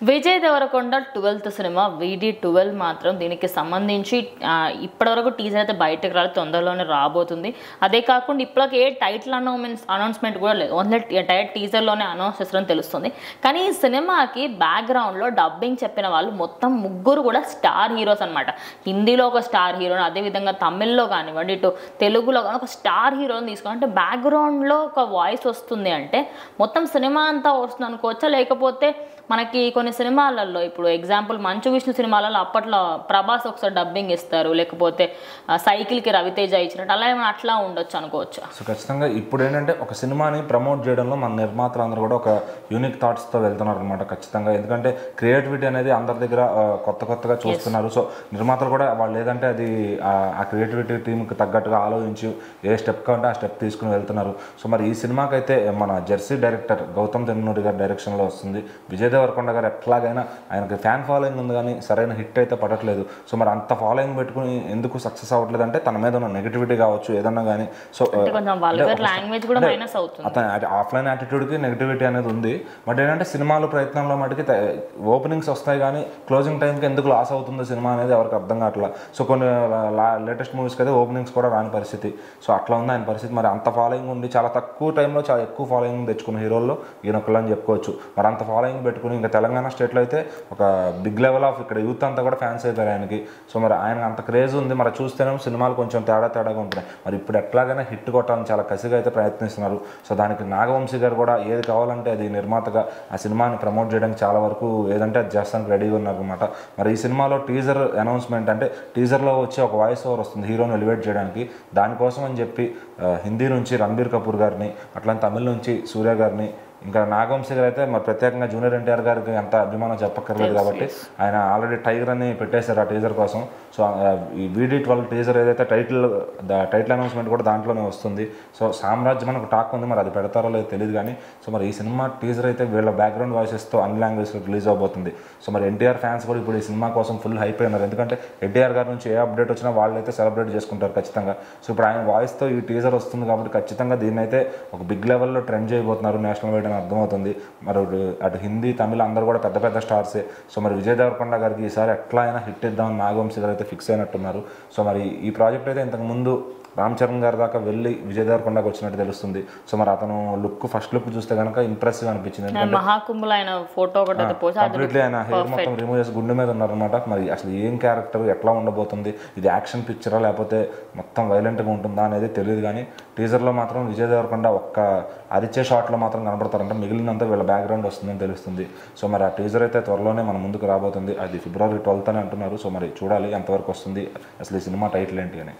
Vijay Devarakonda 12th cinema VD12 మాత్రం దీనికి సంబంధించి ఇప్పటివరకు టీజర్ అయితే బయటకు రాలేదు, తొందరలోనే రాబోతుంది. అదే కాకుండా ఇప్పటికి ఏ టైటిల్ అనౌన్స్మెంట్ కూడా లేదు, ఓన్లీ డైరెక్ట్ టీజర్లోనే అనౌన్స్ చేస్తారని తెలుస్తుంది. కానీ ఈ సినిమాకి బ్యాక్గ్రౌండ్లో డబ్బింగ్ చెప్పిన వాళ్ళు మొత్తం ముగ్గురు కూడా స్టార్ హీరోస్ అనమాట. హిందీలో ఒక స్టార్ హీరోని, అదేవిధంగా తమిళ్లో కానివ్వండి, ఇటు తెలుగులో కానీ ఒక స్టార్ హీరోని తీసుకుని, అంటే బ్యాక్గ్రౌండ్లో ఒక వాయిస్ వస్తుంది అంటే మొత్తం సినిమా అంతా వస్తుంది అనుకోవచ్చా? లేకపోతే మనకి కొన్ని సినిమాలలో ఇప్పుడు ఎగ్జాంపుల్ మంచు విష్ణు సినిమాలలో అప్పట్లో ప్రభాస్ ఒకసారి డబ్బింగ్ ఇస్తారు, లేకపోతే సైకిల్కి రవితేజ ఇచ్చినట్టు అలా ఏమైనా అట్లా ఉండొచ్చు అనుకోవచ్చు. సో ఖచ్చితంగా ఇప్పుడు ఏంటంటే ఒక సినిమాని ప్రమోట్ చేయడంలో మన నిర్మాతలు అందరూ కూడా ఒక యూనిక్ థాట్స్తో వెళ్తున్నారు అనమాట. ఖచ్చితంగా ఎందుకంటే క్రియేటివిటీ అనేది అందరి దగ్గర కొత్తగా చూస్తున్నారు. సో నిర్మాతలు కూడా వాళ్ళు లేదంటే అది ఆ క్రియేటివిటీ టీంకి తగ్గట్టుగా ఆలోచించి ఏ స్టెప్ కావాలంటే ఆ స్టెప్ తీసుకుని వెళ్తున్నారు. సో మరి ఈ సినిమాకి అయితే మన జెర్సీ డైరెక్టర్ గౌతమ్ తెన్నూరి గారి డైరెక్షన్లో వస్తుంది. విజయ్ దేవరకొండ గారు ఎట్లాగైనా ఆయనకి ఫ్యాన్ ఫాలోయింగ్ ఉంది కానీ సరైన హిట్ అయితే పడట్లేదు. సో మరి అంత ఫాలోయింగ్ పెట్టుకుని ఎందుకు సక్సెస్ అవ్వట్లేదు అంటే తన మీద ఉన్న నెగిటివిటీ కావచ్చు ఏదన్నా కానీ. సో అతని ఆఫ్లైన్ యాటిట్యూడ్కి నెగిటివిటీ అనేది ఉంది. బట్ ఏంటంటే సినిమాలు ప్రయత్నంలో మటుకి ఓపెనింగ్స్ వస్తాయి కానీ క్లోజింగ్ టైంకి ఎందుకు లాస్ అవుతుందో సినిమా అనేది ఎవరికి అర్థం కావట్లా. సో కొన్ని లేటెస్ట్ మూవీస్కి అయితే ఓపెనింగ్స్ కూడా రాని పరిస్థితి. సో అట్లా ఉంది ఆయన పరిస్థితి. మరి అంత ఫాలోయింగ్ ఉండి చాలా తక్కువ టైంలో చాలా ఎక్కువ ఫాలోయింగ్ తెచ్చుకున్న హీరోల్లో ఈయన ఒకళ్ళని చెప్పుకోవచ్చు. మరి అంత ఫాలోయింగ్ పెట్టుకుని ఇంకా తెలంగాణ స్టేట్లో అయితే ఒక బిగ్ లెవెల్ ఆఫ్ ఇక్కడ యూత్ అంతా కూడా ఫ్యాన్స్ అయిపోయారు ఆయనకి. సో మరి ఆయన అంత క్రేజ్ ఉంది. మరి చూస్తేనే సినిమాలు కొంచెం తేడాగా ఉంటున్నాయి. మరి ఇప్పుడు ఎట్లాగైనా హిట్ కొట్టాలని చాలా కసిగా అయితే ప్రయత్నిస్తున్నారు. సో దానికి నాగవంశీ గారు కూడా ఏది కావాలంటే అది నిర్మాతగా ఆ సినిమాని ప్రమోట్ చేయడానికి చాలా వరకు ఏదంటే అది చేస్తానికి రెడీగా ఉన్నారు అనమాట. మరి ఈ సినిమాలో టీజర్ అనౌన్స్మెంట్ అంటే టీజర్లో వచ్చి ఒక వాయిస్ ఓవర్ వస్తుంది హీరోని ఎలివేట్ చేయడానికి. దానికోసం అని చెప్పి హిందీ నుంచి రణబీర్ కపూర్ గారిని, అట్లా తమిళ నుంచి సూర్య గారిని, ఇంకా నాగవంశీ గారు అయితే మరి ప్రత్యేకంగా జూనియర్ ఎన్టీఆర్ గారికి అంత అభిమానం చెప్పక్కర్లేదు కాబట్టి ఆయన ఆల్రెడీ టైగర్ అని పెట్టేశారు ఆ టీజర్ కోసం. సో ఈ VD12 టీజర్ ఏదైతే టైటిల్ అనౌన్స్మెంట్ కూడా దాంట్లోనే వస్తుంది. సో సామ్రాజ్యం మనకు టాక్ ఉంది, మరి అది పెడతారో లేదో తెలియదు కానీ. సో మరి ఈ సినిమా టీజర్ అయితే వీళ్ళ బ్యాక్గ్రౌండ్ వాయిసెస్తో అన్ని లాంగ్వేజ్లో రిలీజ్ అవబోతుంది. సో మరి ఎన్టీఆర్ ఫ్యాన్స్ కూడా ఇప్పుడు ఈ సినిమా కోసం ఫుల్ హైప్ అయినారు. ఎందుకంటే ఎన్టీఆర్ గారి నుంచి ఏ అప్డేట్ వచ్చినా వాళ్ళైతే సెలబ్రేట్ చేసుకుంటారు ఖచ్చితంగా. సో ఇప్పుడు ఆయన వాయిస్తో ఈ టీజర్ వస్తుంది కాబట్టి ఖచ్చితంగా దీన్ని అయితే ఒక బిగ్ లెవెల్లో ట్రెండ్ చేయబోతున్నారు నేషనల్ వైడ్ అర్థమవుతుంది. మరి అటు హిందీ తమిళ అందరూ కూడా పెద్ద స్టార్సే. సో మరి విజయ్ దేవరకొండ గారికి ఈసారి ఎట్లా అయినా హిట్ ఇద్దామని నాగవంశీ గారు అయితే ఫిక్స్ అయినట్టున్నారు. సో మరి ఈ ప్రాజెక్ట్ అయితే ఇంతకు ముందు రామ్ చరణ్ గారి దాకా వెళ్ళి విజయ్ దేవరకొండకు వచ్చినట్టు తెలుస్తుంది. సో మరి అతను ఫస్ట్ లుక్ చూస్తే కనుక ఇంప్రెసివ్ అనిపించింది. కంప్లీట్లీ ఆయన హెయిర్ మొత్తం రిమూవ్ చేసి గుండె మీద ఉన్నారనమాట. మరి అసలు ఏం క్యారెక్టర్ ఎట్లా ఉండబోతుంది, ఇది యాక్షన్ పిక్చరా లేకపోతే మొత్తం వైలెంట్గా ఉంటుందా అనేది తెలియదు. కానీ టీజర్లో మాత్రం విజయ్ దేవరకొండ ఒక్క అరిచే షాట్లో మాత్రం కనబడతారంట, మిగిలినంతా వీళ్ళ బ్యాక్గ్రౌండ్ వస్తుందని తెలుస్తుంది. సో మరి ఆ టీజర్ అయితే త్వరలోనే మన ముందుకు రాబోతుంది. అది February 12th అని అంటున్నారు. సో మరి చూడాలి ఎంతవరకు వస్తుంది, అసలు ఈ సినిమా టైటిల్ ఏంటి అని.